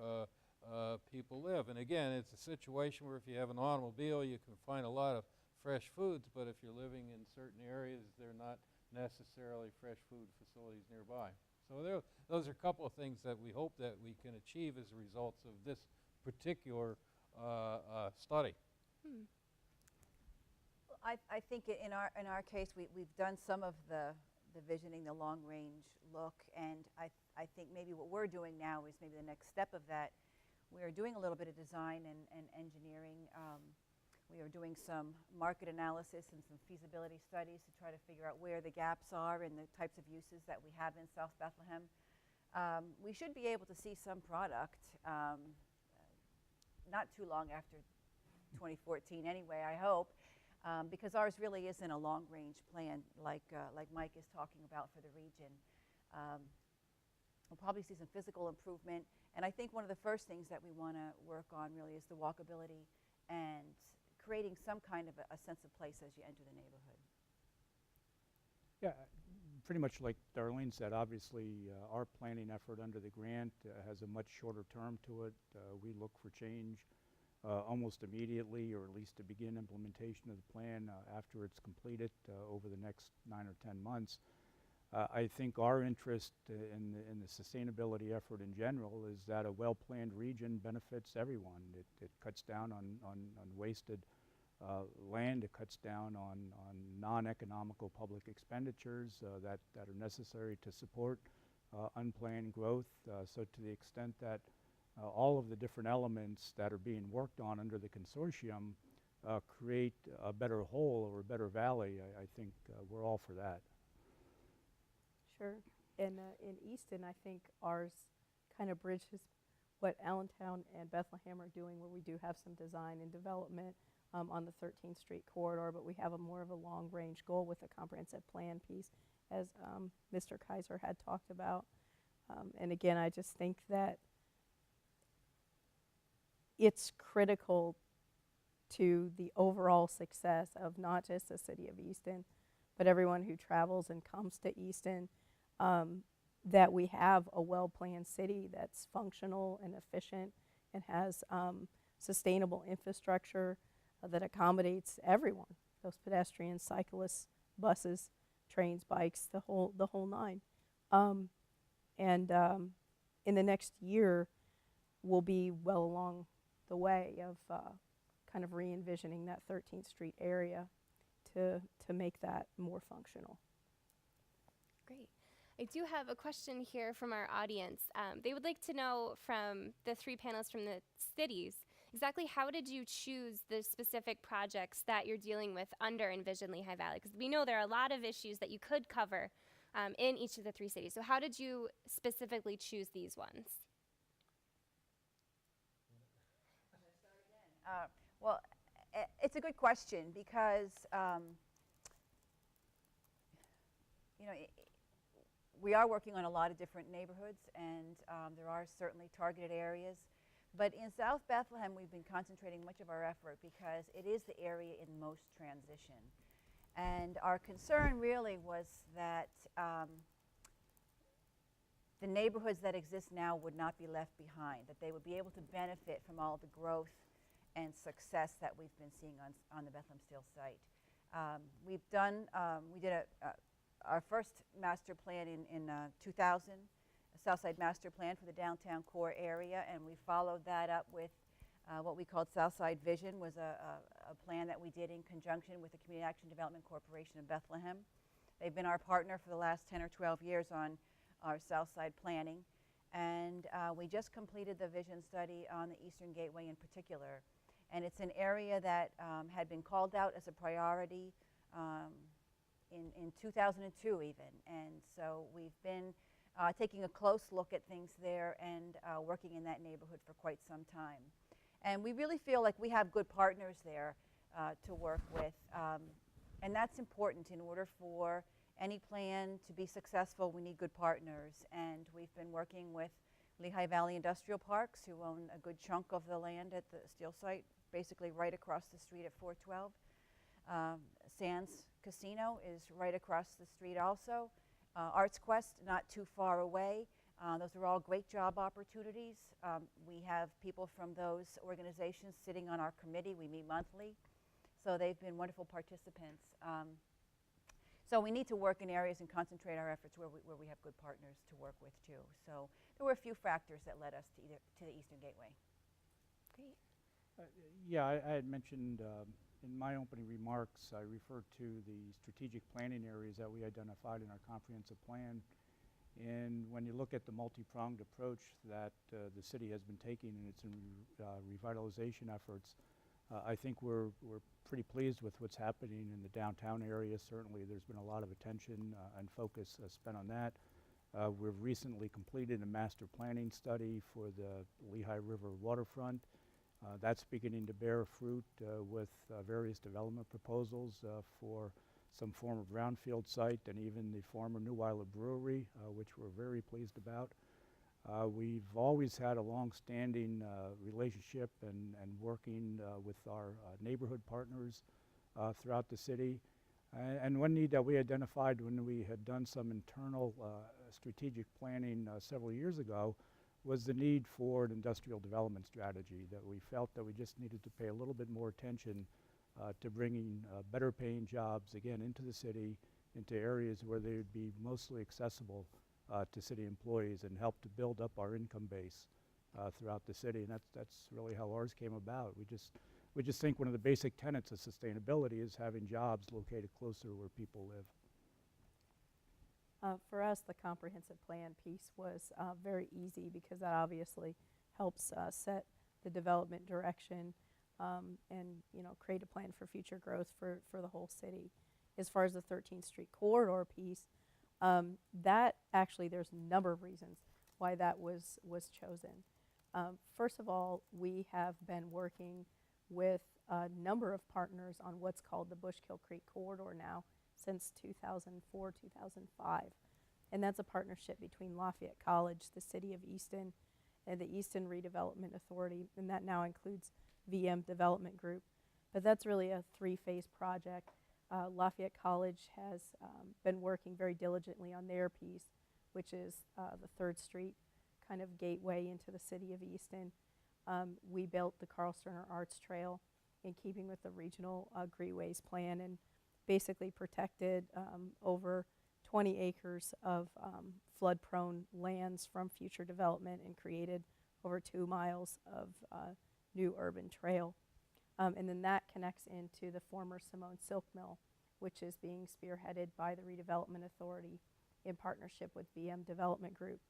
people live. And again, it's a situation where if you have an automobile, you can find a lot of fresh foods, but if you're living in certain areas, they're not necessarily fresh food facilities nearby. So those are a couple of things that we hope that we can achieve as a result of this particular study. I think in our case, we've done some of the visioning, the long range look, and I think maybe what we're doing now is maybe the next step of that. We're doing a little bit of design and engineering. We are doing some market analysis and some feasibility studies to try to figure out where the gaps are in the types of uses that we have in South Bethlehem. We should be able to see some product not too long after 2014 anyway, I hope, because ours really isn't a long-range plan like Mike is talking about for the region. We'll probably see some physical improvement, and I think one of the first things that we want to work on really is the walkability and creating some kind of a sense of place as you enter the neighborhood. Yeah, pretty much like Darlene said, obviously our planning effort under the grant has a much shorter term to it. We look for change almost immediately, or at least to begin implementation of the plan after it's completed over the next 9 or 10 months. I think our interest in the sustainability effort in general is that a well-planned region benefits everyone. It cuts down on wasted land. It cuts down on non-economical public expenditures that are necessary to support unplanned growth. So to the extent that all of the different elements that are being worked on under the consortium create a better whole or a better valley, I think we're all for that. Sure. And in Easton, I think ours kind of bridges what Allentown and Bethlehem are doing, where we do have some design and development on the 13th Street corridor, but we have a more of a long-range goal with a comprehensive plan piece, as Mr. Kaiser had talked about. And again, I just think that it's critical to the overall success of not just the city of Easton, but everyone who travels and comes to Easton, that we have a well-planned city that's functional and efficient and has sustainable infrastructure that accommodates everyone, those pedestrians, cyclists, buses, trains, bikes, the whole nine. In the next year, we'll be well along the way of kind of re-envisioning that 13th Street area to make that more functional. Great. I do have a question here from our audience. They would like to know from the three panelists from the cities, exactly how did you choose the specific projects that you're dealing with under Envision Lehigh Valley? Because we know there are a lot of issues that you could cover in each of the three cities. So how did you specifically choose these ones? Well, it's a good question because, you know, we are working on a lot of different neighborhoods, and there are certainly targeted areas. But in South Bethlehem, we've been concentrating much of our effort because it is the area in most transition. And our concern really was that the neighborhoods that exist now would not be left behind, that they would be able to benefit from all the growth and success that we've been seeing on the Bethlehem Steel site. We did our first master plan in 2000, a Southside Master Plan for the downtown core area, and we followed that up with what we called Southside Vision, was a plan that we did in conjunction with the Community Action Development Corporation of Bethlehem. They've been our partner for the last 10 or 12 years on our Southside planning, and we just completed the vision study on the Eastern Gateway in particular. And it's an area that had been called out as a priority in 2002 even. And so we've been taking a close look at things there and working in that neighborhood for quite some time. And we really feel like we have good partners there to work with. And that's important. In order for any plan to be successful, we need good partners. And we've been working with Lehigh Valley Industrial Parks, who own a good chunk of the land at the steel site, basically right across the street at 412. Sands Casino is right across the street also. Arts Quest, not too far away. Those are all great job opportunities. We have people from those organizations sitting on our committee. We meet monthly. So they've been wonderful participants. So we need to work in areas and concentrate our efforts where we have good partners to work with too. So there were a few factors that led us to the Eastern Gateway. Great. Yeah, I had mentioned in my opening remarks, I referred to the strategic planning areas that we identified in our comprehensive plan. And when you look at the multi-pronged approach that the city has been taking in its revitalization efforts, I think we're pretty pleased with what's happening in the downtown area. Certainly there's been a lot of attention and focus spent on that. We've recently completed a master planning study for the Lehigh River waterfront. That's beginning to bear fruit with various development proposals for some form of brownfield site and even the former New Isla Brewery, which we're very pleased about. We've always had a long-standing relationship and working with our neighborhood partners throughout the city. And one need that we identified when we had done some internal strategic planning several years ago was the need for an industrial development strategy, that we felt that we just needed to pay a little bit more attention to bringing better paying jobs, again, into the city, into areas where they would be mostly accessible to city employees and help to build up our income base throughout the city. And that's really how ours came about. We just think one of the basic tenets of sustainability is having jobs located closer to where people live. For us, the comprehensive plan piece was very easy because that obviously helps set the development direction and create a plan for future growth for the whole city. As far as the 13th Street corridor piece, that actually there's a number of reasons why that was chosen. First of all, we have been working with a number of partners on what's called the Bushkill Creek corridor now since 2004, 2005. And that's a partnership between Lafayette College, the City of Easton, and the Easton Redevelopment Authority, and that now includes VM Development Group. But that's really a three-phase project. Lafayette College has been working very diligently on their piece, which is the 3rd Street kind of gateway into the City of Easton. We built the Carl Sterner Arts Trail in keeping with the regional greenways plan and basically protected over 20 acres of flood-prone lands from future development and created over 2 miles of new urban trail. And then that connects into the former Simone Silk Mill, which is being spearheaded by the Redevelopment Authority in partnership with BM Development Group.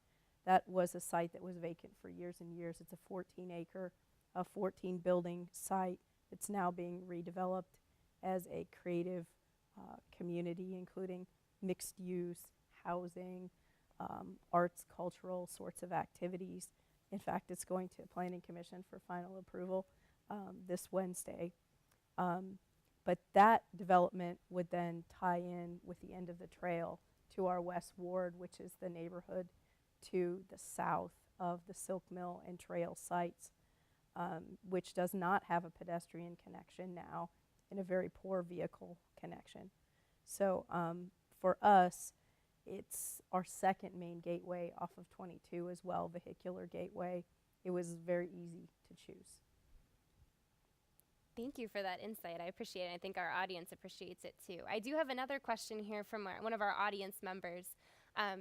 That was a site that was vacant for years and years. It's a 14-acre, 14-building site that's now being redeveloped as a creative community, including mixed use, housing, arts, cultural sorts of activities. In fact, it's going to Planning Commission for final approval this Wednesday. But that development would then tie in with the end of the trail to our West Ward, which is the neighborhood to the south of the Silk Mill and trail sites, which does not have a pedestrian connection now and a very poor vehicle connection. So for us, it's our second main gateway off of 22 as well, vehicular gateway. It was very easy to choose. Thank you for that insight. I appreciate it. I think our audience appreciates it too. I do have another question here from one of our audience members.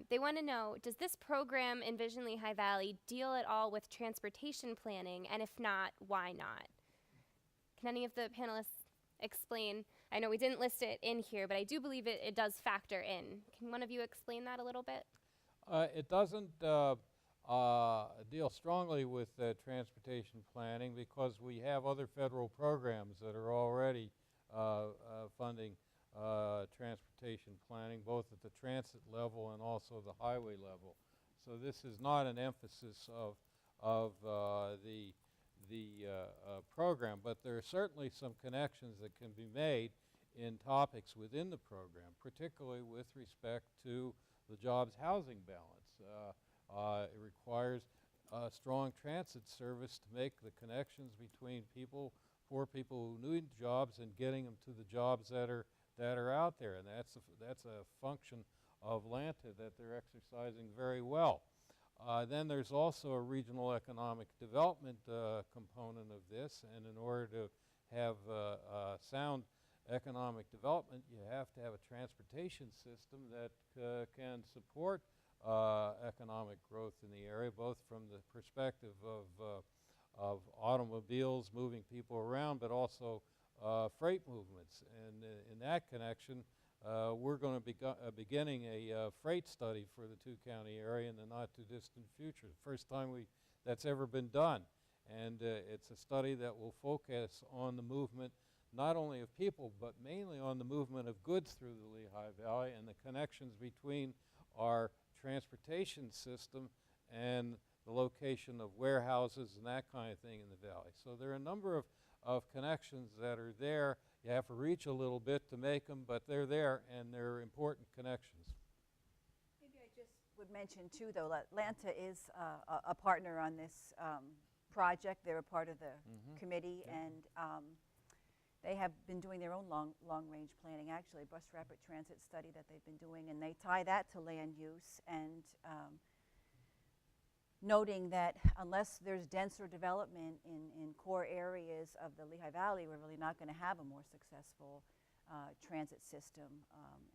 They want to know, does this program, Envision Lehigh Valley, deal at all with transportation planning? And if not, why not? Can any of the panelists explain? I know we didn't list it in here, but I do believe it does factor in. Can one of you explain that a little bit? It doesn't deal strongly with transportation planning because we have other federal programs that are already funding transportation planning, both at the transit level and also the highway level. So this is not an emphasis of the program, but there are certainly some connections that can be made in topics within the program, particularly with respect to the jobs housing balance. It requires a strong transit service to make the connections between people, poor people who need jobs, and getting them to the jobs that are out there, and that's a function of LANTA that they're exercising very well. Then there's also a regional economic development component of this, and in order to have sound economic development, you have to have a transportation system that can support economic growth in the area, both from the perspective of automobiles moving people around, but also freight movements. And in that connection, we're going to be beginning a freight study for the two-county area in the not-too-distant future. The first time that's ever been done. And it's a study that will focus on the movement not only of people, but mainly on the movement of goods through the Lehigh Valley and the connections between our transportation system and the location of warehouses and that kind of thing in the valley. So there are a number of connections that are there. You have to reach a little bit to make them, but they're there, and they're important connections. Maybe I just would mention, too, though, that LANTA is a partner on this project. They're a part of the committee, and they have been doing their own long-range planning, actually, bus rapid transit study that they've been doing, and they tie that to land use, and noting that unless there's denser development in core areas of the Lehigh Valley, we're really not going to have a more successful transit system.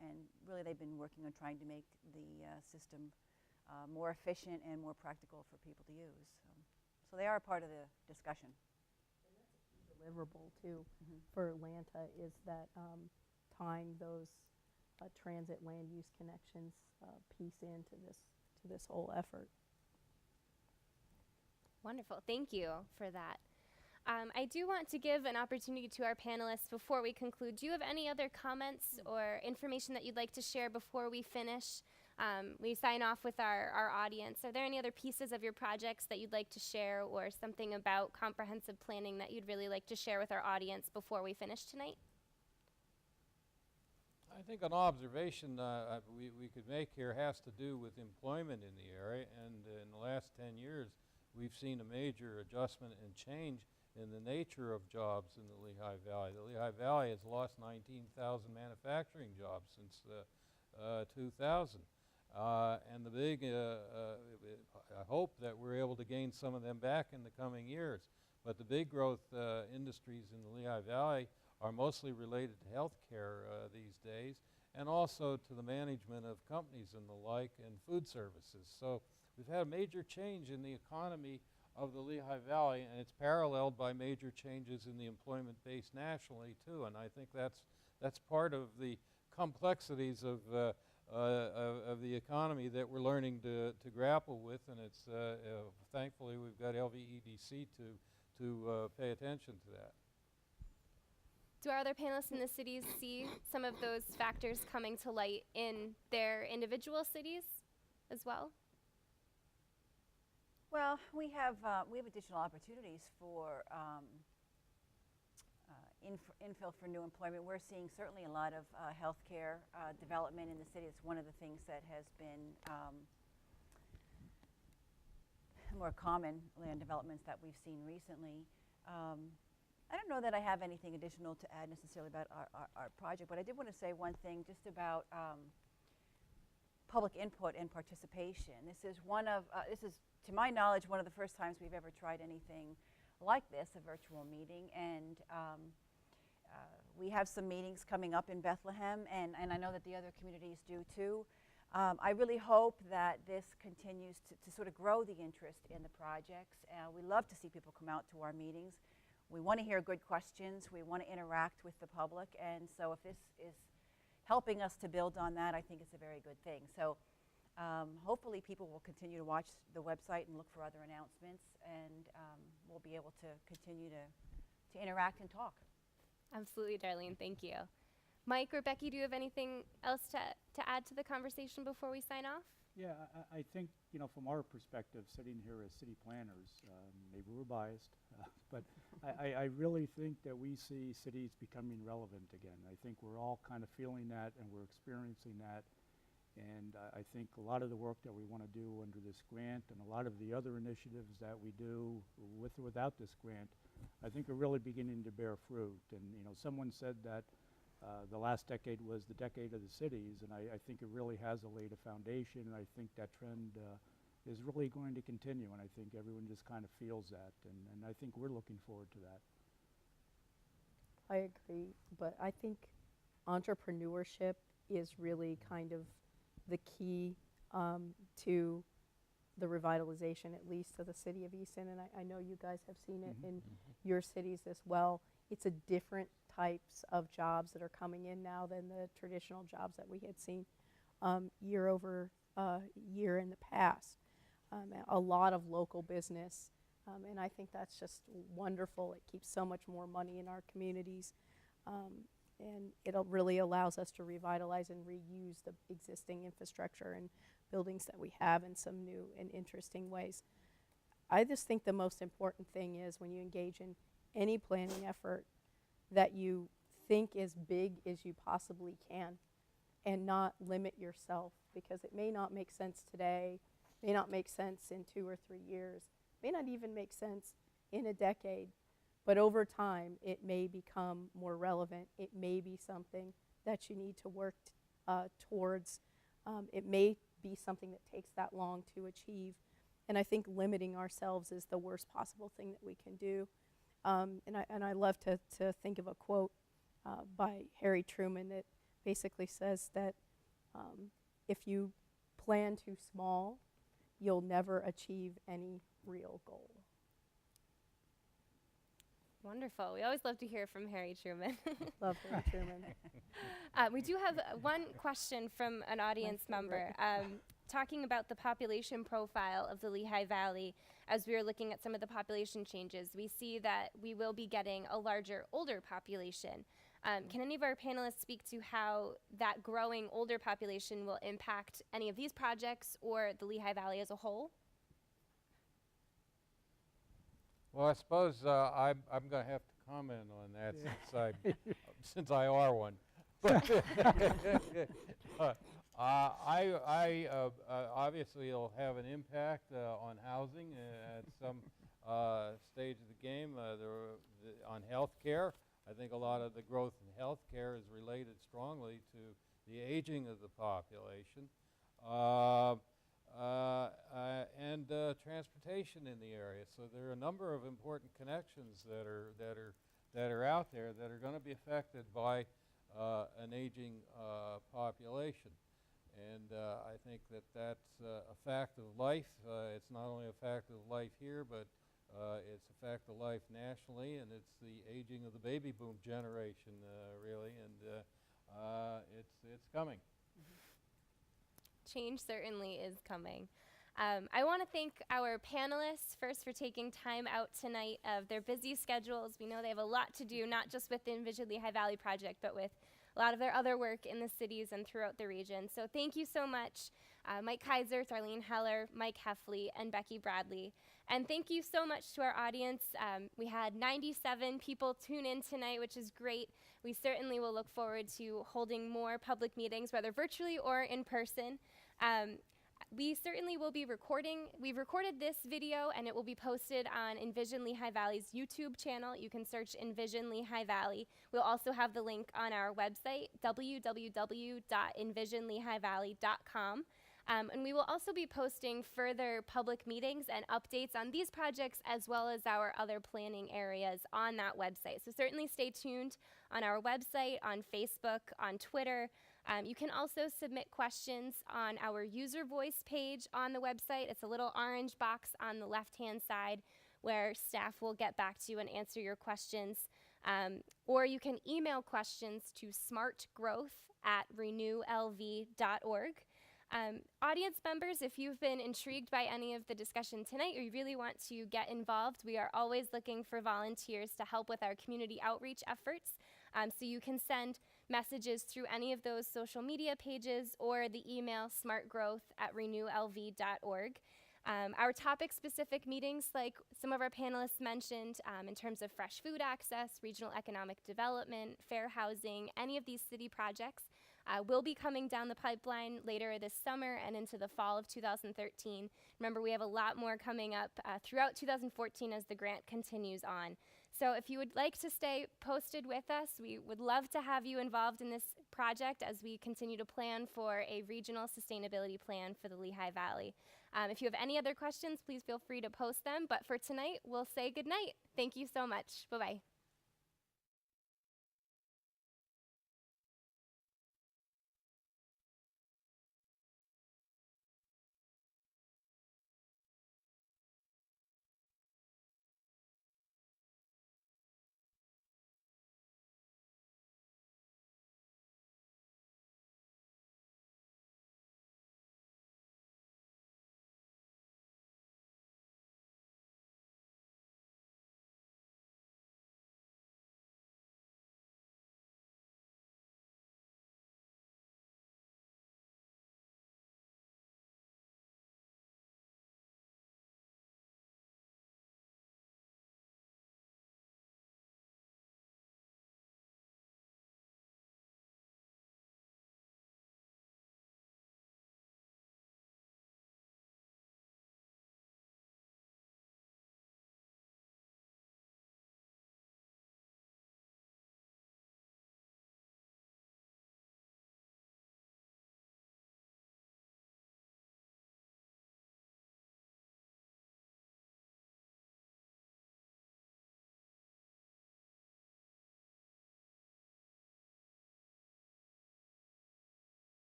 And really they've been working on trying to make the system more efficient and more practical for people to use. So they are a part of the discussion. And that's a key deliverable too for LANTA, is that tying those transit land use connections piece into this whole effort. Wonderful. Thank you for that. I do want to give an opportunity to our panelists before we conclude. Do you have any other comments or information that you'd like to share before we finish? We sign off with our audience. Are there any other pieces of your projects that you'd like to share, or something about comprehensive planning that you'd really like to share with our audience before we finish tonight? I think an observation we could make here has to do with employment in the area, and in the last 10 years we've seen a major adjustment and change in the nature of jobs in the Lehigh Valley. The Lehigh Valley has lost 19,000 manufacturing jobs since 2000. And the big hope that we're able to gain some of them back in the coming years. But the big growth industries in the Lehigh Valley are mostly related to healthcare these days, and also to the management of companies and the like, and food services. So we've had a major change in the economy of the Lehigh Valley, and it's paralleled by major changes in the employment base nationally too. And I think that's part of the complexities of the economy that we're learning to grapple with. And it's thankfully we've got LVEDC to pay attention to that. Do our other panelists in the cities see some of those factors coming to light in their individual cities as well? Well, we have additional opportunities for infill for new employment. We're seeing certainly a lot of healthcare development in the city. It's one of the things that has been more common land developments that we've seen recently. I don't know that I have anything additional to add necessarily about our project, but I did want to say one thing just about public input and participation. This is, to my knowledge, one of the first times we've ever tried anything like this, a virtual meeting. And we have some meetings coming up in Bethlehem, and I know that the other communities do too. I really hope that this continues to sort of grow the interest in the projects. We love to see people come out to our meetings. We want to hear good questions. We want to interact with the public. And so if this is helping us to build on that, I think it's a very good thing. So hopefully people will continue to watch the website and look for other announcements, and we'll be able to continue to interact and talk. Absolutely, Darlene. Thank you. Mike or Becky, do you have anything else to add to the conversation before we sign off? Yeah, I think, from our perspective, sitting here as city planners, maybe we're biased, but I really think that we see cities becoming relevant again. I think we're all kind of feeling that, and we're experiencing that. And I think a lot of the work that we want to do under this grant, and a lot of the other initiatives that we do with or without this grant, I think are really beginning to bear fruit. And someone said that the last decade was the decade of the cities, and I think it really has laid a foundation, and I think that trend is really going to continue, and I think everyone just kind of feels that, and I think we're looking forward to that. I agree, but I think entrepreneurship is really kind of the key to the revitalization, at least of the city of Easton, and I know you guys have seen it in your cities as well. It's a different types of jobs that are coming in now than the traditional jobs that we had seen year over year in the past. A lot of local business, and I think that's just wonderful. It keeps so much more money in our communities, and it really allows us to revitalize and reuse the existing infrastructure and buildings that we have in some new and interesting ways. I just think the most important thing is when you engage in any planning effort that you think as big as you possibly can and not limit yourself, because it may not make sense today, may not make sense in 2 or 3 years, may not even make sense in a decade, but over time it may become more relevant. It may be something that you need to work towards. It may be something that takes that long to achieve, and I think limiting ourselves is the worst possible thing that we can do. And I love to think of a quote by Harry Truman that basically says that if you plan too small, you'll never achieve any real goal. Wonderful. We always love to hear from Harry Truman. Love Harry Truman. We do have one question from an audience member talking about the population profile of the Lehigh Valley. As we are looking at some of the population changes, we see that we will be getting a larger, older population. Can any of our panelists speak to how that growing older population will impact any of these projects or the Lehigh Valley as a whole? Well, I suppose I'm going to have to comment on that since I are one. I obviously it'll have an impact on housing at some stage of the game. On healthcare, I think a lot of the growth in healthcare is related strongly to the aging of the population. And transportation in the area. So there are a number of important connections that are out there that are going to be affected by an aging population. And I think that that's a fact of life. It's not only a fact of life here, but it's a fact of life nationally, and it's the aging of the baby boom generation, really, and it's coming. Change certainly is coming. I want to thank our panelists first for taking time out tonight of their busy schedules. We know they have a lot to do, not just with the Envision Lehigh Valley project, but with a lot of their other work in the cities and throughout the region. So thank you so much, Mike Kaiser, Tharlene Heller, Mike Heffley, and Becky Bradley. And thank you so much to our audience. We had 97 people tune in tonight, which is great. We certainly will look forward to holding more public meetings, whether virtually or in person. We certainly will be recording. We've recorded this video, and it will be posted on Envision Lehigh Valley's YouTube channel. You can search Envision Lehigh Valley. We'll also have the link on our website, www.envisionlehighvalley.com. And we will also be posting further public meetings and updates on these projects as well as our other planning areas on that website. So certainly stay tuned on our website, on Facebook, on Twitter. You can also submit questions on our user voice page on the website. It's a little orange box on the left-hand side where staff will get back to you and answer your questions. Or you can email questions to smartgrowth@renewlv.org. Audience members, if you've been intrigued by any of the discussion tonight or you really want to get involved, we are always looking for volunteers to help with our community outreach efforts. So you can send messages through any of those social media pages or the email smartgrowth@renewlv.org. Our topic-specific meetings, like some of our panelists mentioned, in terms of fresh food access, regional economic development, fair housing, any of these city projects, will be coming down the pipeline later this summer and into the fall of 2013. Remember, we have a lot more coming up throughout 2014 as the grant continues on. So if you would like to stay posted with us, we would love to have you involved in this project as we continue to plan for a regional sustainability plan for the Lehigh Valley. If you have any other questions, please feel free to post them. But for tonight, we'll say good night. Thank you so much. Bye-bye.